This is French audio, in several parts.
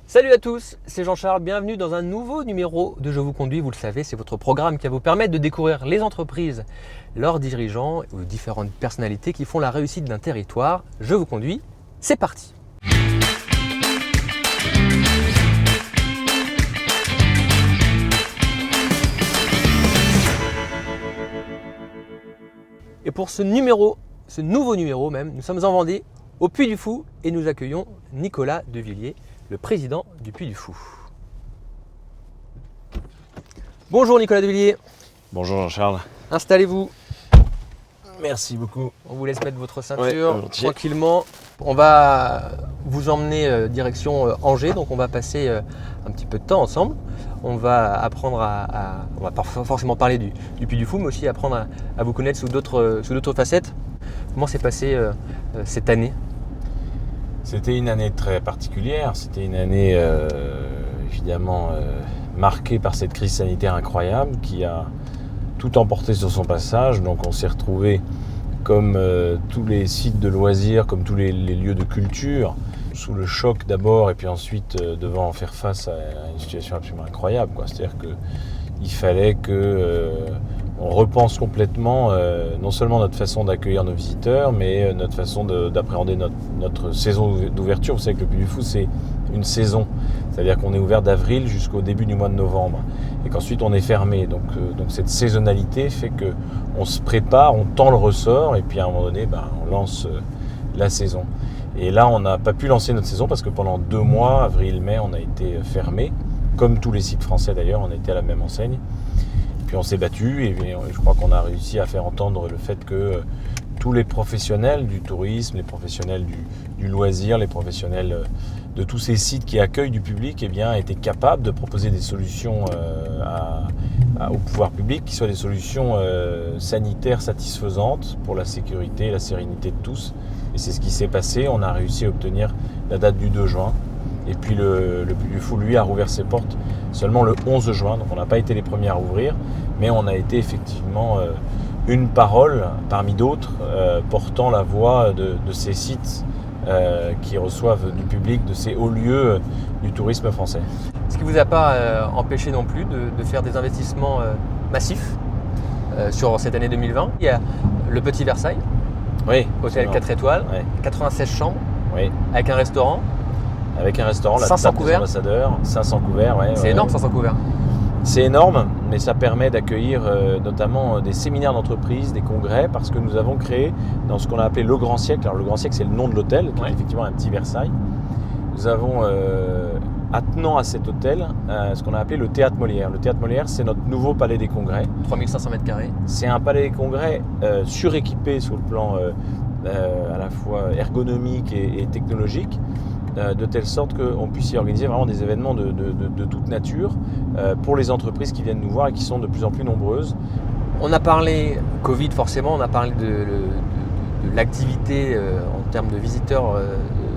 Salut à tous, c'est Jean-Charles, bienvenue dans un nouveau numéro de Je vous conduis. Vous le savez, c'est votre programme qui va vous permettre de découvrir les entreprises, leurs dirigeants ou différentes personnalités qui font la réussite d'un territoire. Je vous conduis, c'est parti. Et pour ce nouveau numéro même, nous sommes en Vendée, au Puy du Fou, et nous accueillons Nicolas Devilliers, le président du Puy du Fou. Bonjour Nicolas Devilliers. Bonjour Jean-Charles. Installez-vous. Merci beaucoup. On vous laisse mettre votre ceinture tranquillement. On va vous emmener direction Angers, donc on va passer un petit peu de temps ensemble. On va apprendre on va pas forcément parler du Puy du Fou, mais aussi apprendre à vous connaître sous d'autres facettes. Comment s'est passée cette année ? C'était une année très particulière. C'était une année évidemment marquée par cette crise sanitaire incroyable qui a tout emporté sur son passage. Donc on s'est retrouvé comme tous les sites de loisirs, comme tous les lieux de culture, sous le choc d'abord et puis ensuite devant faire face à une situation absolument incroyable, quoi. C'est-à-dire qu'il fallait on repense complètement non seulement notre façon d'accueillir nos visiteurs, mais notre façon d'appréhender notre saison d'ouverture. Vous savez que le Puy du Fou, c'est une saison. C'est-à-dire qu'on est ouvert d'avril jusqu'au début du mois de novembre et qu'ensuite on est fermé. Donc cette saisonnalité fait qu'on se prépare, on tend le ressort et puis à un moment donné, on lance la saison. Et là, on n'a pas pu lancer notre saison parce que pendant 2 mois, avril-mai, on a été fermé. Comme tous les sites français d'ailleurs, on était à la même enseigne. Puis on s'est battu et je crois qu'on a réussi à faire entendre le fait que tous les professionnels du tourisme, les professionnels du loisir, les professionnels de tous ces sites qui accueillent du public étaient capables de proposer des solutions au pouvoir public qui soient des solutions sanitaires satisfaisantes pour la sécurité et la sérénité de tous. Et c'est ce qui s'est passé. On a réussi à obtenir la date du 2 juin. Et puis le Puy du Fou, lui, a rouvert ses portes seulement le 11 juin. Donc on n'a pas été les premiers à rouvrir, mais on a été effectivement une parole parmi d'autres portant la voix de ces sites qui reçoivent du public, de ces hauts lieux du tourisme français. Ce qui ne vous a pas empêché non plus de faire des investissements massifs sur cette année 2020. Il y a le Petit Versailles, oui, hôtel 4 étoiles, oui. 96 chambres, oui. Avec un restaurant. Avec un restaurant, la 500 table des couverts. Ambassadeurs, 500 couverts. Ouais, c'est énorme, 500 couverts. C'est énorme, mais ça permet d'accueillir notamment des séminaires d'entreprise, des congrès, parce que nous avons créé dans ce qu'on a appelé le Grand Siècle. Alors le Grand Siècle, c'est le nom de l'hôtel, qui est effectivement un petit Versailles. Nous avons, attenant à cet hôtel, ce qu'on a appelé le Théâtre Molière. Le Théâtre Molière, c'est notre nouveau palais des congrès. 3500 mètres carrés. C'est un palais des congrès suréquipé sur le plan à la fois ergonomique et technologique. De telle sorte qu'on puisse y organiser vraiment des événements de toute nature pour les entreprises qui viennent nous voir et qui sont de plus en plus nombreuses. On a parlé Covid forcément, on a parlé de l'activité en termes de visiteurs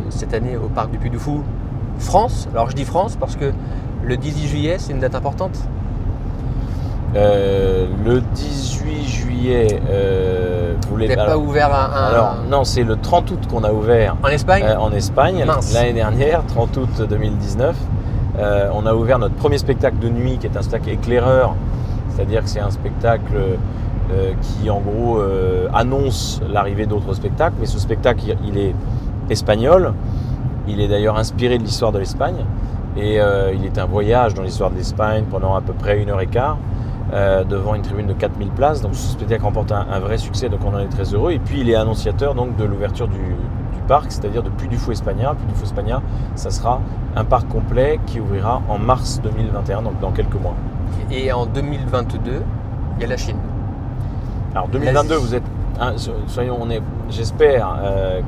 cette année au parc du Puy du Fou France. Alors je dis France parce que le 18 juillet c'est une date importante. Le 18 juillet, vous n'avez pas ouvert Alors non, c'est le 30 août qu'on a ouvert. En Espagne En Espagne, l'année dernière, 30 août 2019. On a ouvert notre premier spectacle de nuit qui est un spectacle éclaireur. C'est-à-dire que c'est un spectacle qui en gros annonce l'arrivée d'autres spectacles. Mais ce spectacle, il est espagnol. Il est d'ailleurs inspiré de l'histoire de l'Espagne. Et il est un voyage dans l'histoire de l'Espagne pendant à peu près 1h15. Devant une tribune de 4000 places. Donc ce spectacle remporte un vrai succès, donc on en est très heureux. Et puis il est annonciateur donc, de l'ouverture du parc, c'est-à-dire de Puy du Fou España. Puy du Fou España, ça sera un parc complet qui ouvrira en mars 2021, donc dans quelques mois. Et en 2022, il y a la Chine. Alors 2022, vous êtes, j'espère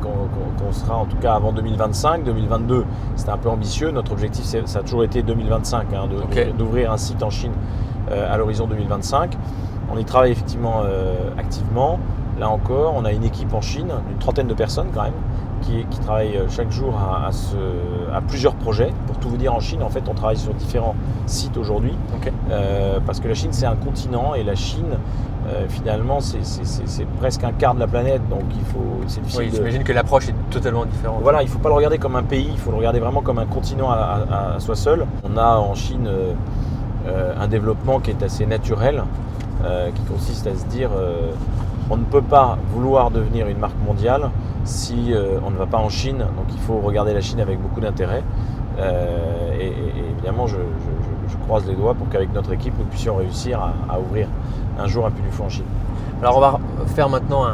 qu'on sera en tout cas avant 2025. 2022, c'était un peu ambitieux. Notre objectif, ça a toujours été 2025, d'ouvrir un site en Chine à l'horizon 2025. On y travaille effectivement activement. Là encore, on a une équipe en Chine d'une 30aine de personnes quand même qui travaille chaque jour à plusieurs projets. Pour tout vous dire, en Chine, en fait, on travaille sur différents sites aujourd'hui. Ok. Parce que la Chine, c'est un continent et la Chine, finalement, c'est presque un quart de la planète. Donc, c'est difficile. Oui, j'imagine que l'approche est totalement différente. Voilà, il ne faut pas le regarder comme un pays, il faut le regarder vraiment comme un continent à soi seul. On a en Chine un développement qui est assez naturel, qui consiste à se dire on ne peut pas vouloir devenir une marque mondiale si on ne va pas en Chine. Donc il faut regarder la Chine avec beaucoup d'intérêt. Et évidemment, je croise les doigts pour qu'avec notre équipe, nous puissions réussir à ouvrir un jour un Puy du Fou en Chine. Alors on va faire maintenant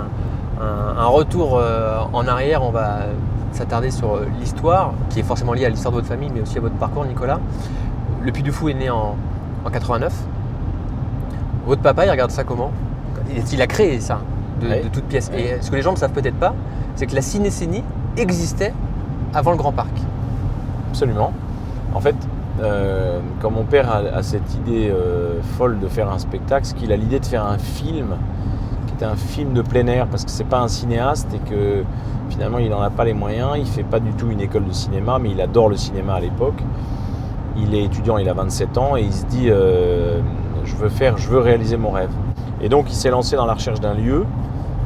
un retour en arrière. On va s'attarder sur l'histoire, qui est forcément liée à l'histoire de votre famille, mais aussi à votre parcours, Nicolas. Le Puy du Fou est né en 89. Votre papa, il regarde ça comment? Il a créé ça de toutes pièces. Ouais. Et ce que les gens ne savent peut-être pas, c'est que la cinécénie existait avant le Grand Parc. Absolument. En fait, quand mon père a cette idée folle de faire un spectacle, c'est qu'il a l'idée de faire un film qui était un film de plein air, parce que c'est pas un cinéaste et que finalement il n'en a pas les moyens. Il fait pas du tout une école de cinéma, mais il adore le cinéma à l'époque. Il est étudiant, il a 27 ans et il se dit je veux réaliser mon rêve. Et donc il s'est lancé dans la recherche d'un lieu.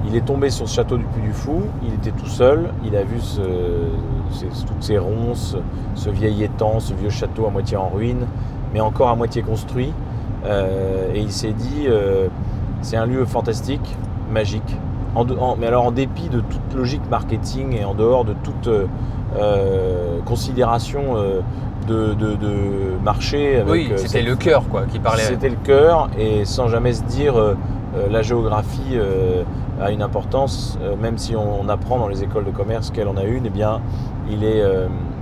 Il est tombé sur ce château du Puy du Fou, il était tout seul, il a vu toutes ces ronces, ce vieil étang, ce vieux château à moitié en ruine, mais encore à moitié construit. Et il s'est dit, c'est un lieu fantastique, magique. Mais alors en dépit de toute logique marketing et en dehors de toute considération de marché. Avec, oui, c'était le cœur qui parlait. C'était le cœur, et sans jamais se dire la géographie a une importance, même si on apprend dans les écoles de commerce qu'elle en a une, eh bien il est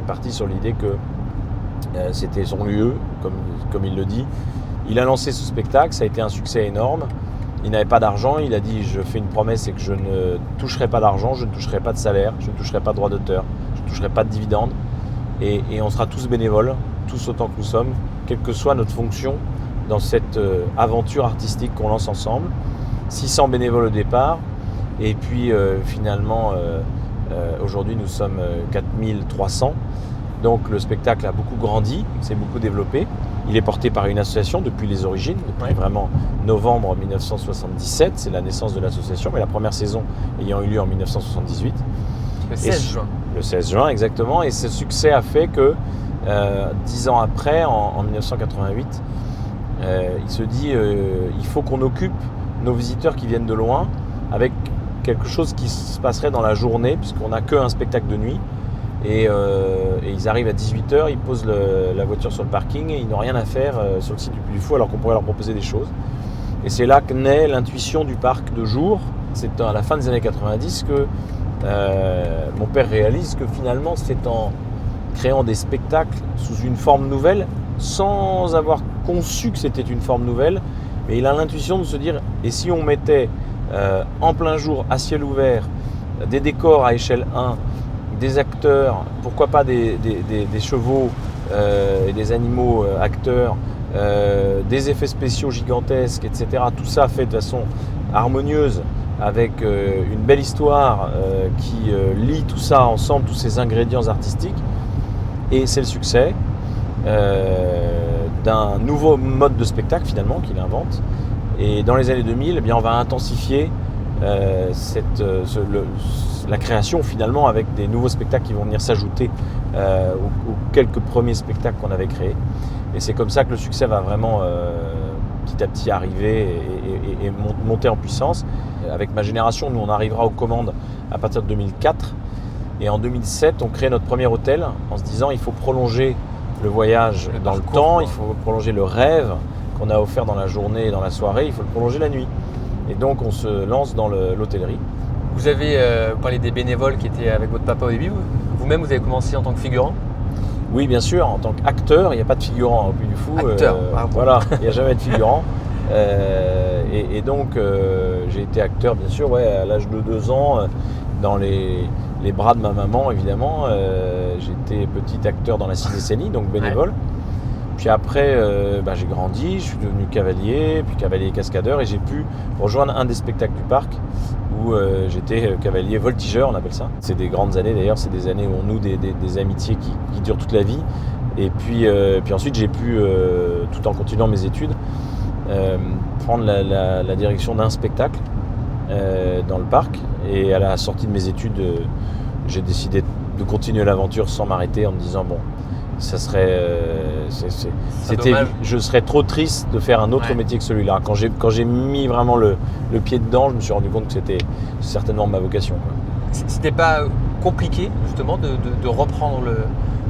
parti sur l'idée que c'était son lieu, comme il le dit. Il a lancé ce spectacle, ça a été un succès énorme. Il n'avait pas d'argent, il a dit je fais une promesse, c'est que je ne toucherai pas d'argent, je ne toucherai pas de salaire, je ne toucherai pas de droit d'auteur, je ne toucherai pas de dividendes, et on sera tous bénévoles, tous autant que nous sommes, quelle que soit notre fonction dans cette aventure artistique qu'on lance ensemble. 600 bénévoles au départ, et puis finalement aujourd'hui nous sommes 4300. Donc le spectacle a beaucoup grandi, s'est beaucoup développé. Il est porté par une association depuis les origines, depuis vraiment novembre 1977, c'est la naissance de l'association, mais la première saison ayant eu lieu en 1978. Le 16 juin. Le 16 juin, exactement. Et ce succès a fait que 10 ans après, en 1988, il se dit il faut qu'on occupe nos visiteurs qui viennent de loin avec quelque chose qui se passerait dans la journée, puisqu'on n'a qu'un spectacle de nuit. Et ils arrivent à 18h, ils posent la voiture sur le parking et ils n'ont rien à faire sur le site du Puy du Fou, alors qu'on pourrait leur proposer des choses. Et c'est là que naît l'intuition du parc de jour. C'est à la fin des années 90 que mon père réalise que finalement c'est en créant des spectacles sous une forme nouvelle, sans avoir conçu que c'était une forme nouvelle, mais il a l'intuition de se dire et si on mettait en plein jour, à ciel ouvert, des décors à échelle 1, des acteurs, pourquoi pas des chevaux et des animaux acteurs, des effets spéciaux gigantesques, etc. Tout ça fait de façon harmonieuse avec une belle histoire qui lie tout ça ensemble, tous ces ingrédients artistiques. Et c'est le succès d'un nouveau mode de spectacle finalement qu'il invente. Et dans les années 2000, eh bien, on va intensifier la création finalement avec des nouveaux spectacles qui vont venir s'ajouter aux quelques premiers spectacles qu'on avait créés. Et c'est comme ça que le succès va vraiment petit à petit arriver et monter en puissance. Avec ma génération, nous on arrivera aux commandes à partir de 2004. Et en 2007, on crée notre premier hôtel en se disant il faut prolonger le voyage dans le temps, il faut prolonger le rêve qu'on a offert dans la journée et dans la soirée, il faut le prolonger la nuit. Et donc on se lance dans l'hôtellerie. Vous avez parlé des bénévoles qui étaient avec votre papa au début. Vous-même, vous avez commencé en tant que figurant? Oui, bien sûr, en tant qu'acteur, il n'y a pas de figurant au Puy du Fou. Acteur, voilà, il n'y a jamais de figurant. Et donc j'ai été acteur, bien sûr, à l'âge de 2 ans, dans les bras de ma maman, évidemment. J'étais petit acteur dans la cinécénie, donc bénévole. Puis après, j'ai grandi, je suis devenu cavalier, puis cavalier cascadeur, et j'ai pu rejoindre un des spectacles du parc où j'étais cavalier voltigeur, on appelle ça. C'est des grandes années d'ailleurs, c'est des années où on noue des amitiés qui durent toute la vie. Et puis ensuite, j'ai pu, tout en continuant mes études, prendre la direction d'un spectacle dans le parc. Et à la sortie de mes études, j'ai décidé de continuer l'aventure sans m'arrêter en me disant ça serait, je serais trop triste de faire un autre métier que celui-là. Quand j'ai mis vraiment le pied dedans, je me suis rendu compte que c'était certainement ma vocation, quoi. C'était pas compliqué justement de reprendre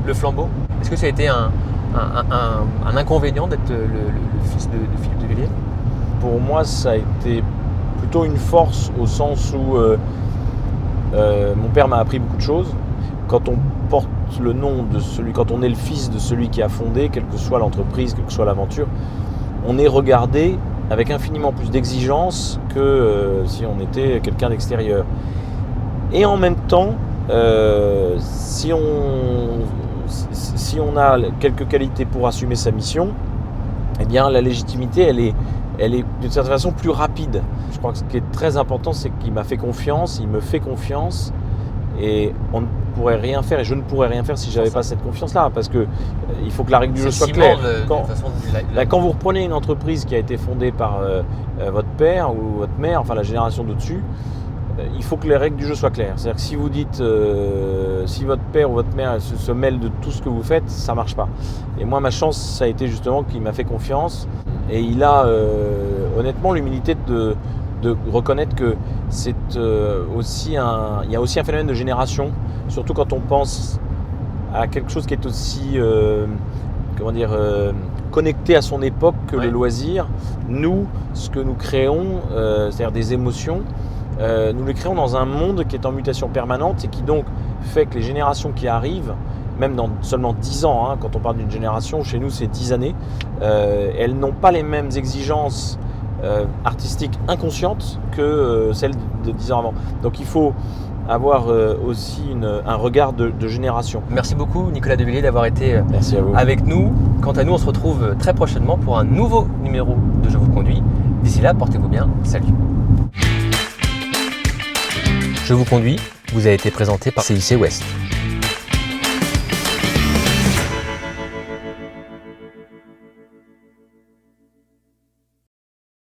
le flambeau? Est-ce que ça a été un inconvénient d'être le fils de Philippe de Villiers? Pour moi, ça a été plutôt une force au sens où mon père m'a appris beaucoup de choses. Quand on porte le nom de quand on est le fils de celui qui a fondé, quelle que soit l'entreprise, quelle que soit l'aventure, on est regardé avec infiniment plus d'exigence que si on était quelqu'un d'extérieur. Et en même temps, si on a quelques qualités pour assumer sa mission, eh bien la légitimité, elle est d'une certaine façon plus rapide. Je crois que ce qui est très important, c'est qu'il m'a fait confiance, il me fait confiance, et on ne pourrait rien faire, et je ne pourrais rien faire si je n'avais pas cette confiance-là, parce que il faut que la règle du jeu soit claire. Quand vous reprenez une entreprise qui a été fondée par votre père ou votre mère, enfin la génération d'au-dessus, il faut que les règles du jeu soient claires. C'est-à-dire que si vous dites, si votre père ou votre mère se mêle de tout ce que vous faites, ça ne marche pas. Et moi, ma chance, ça a été justement qu'il m'a fait confiance, et il a honnêtement l'humilité de reconnaître que c'est il y a aussi un phénomène de génération, surtout quand on pense à quelque chose qui est aussi connecté à son époque que le loisir. Nous, ce que nous créons, c'est-à-dire des émotions, nous les créons dans un monde qui est en mutation permanente et qui donc fait que les générations qui arrivent, même dans seulement 10 ans, quand on parle d'une génération, chez nous c'est 10 années, elles n'ont pas les mêmes exigences artistiques inconscientes que celles de 10 ans avant. Donc il faut avoir aussi un regard de génération. Merci beaucoup Nicolas de Villiers d'avoir été Merci à vous. avec nous. Quant à nous, on se retrouve très prochainement pour un nouveau numéro de Je vous conduis. D'ici là, portez-vous bien. Salut. Je vous conduis vous a été présenté par CIC West.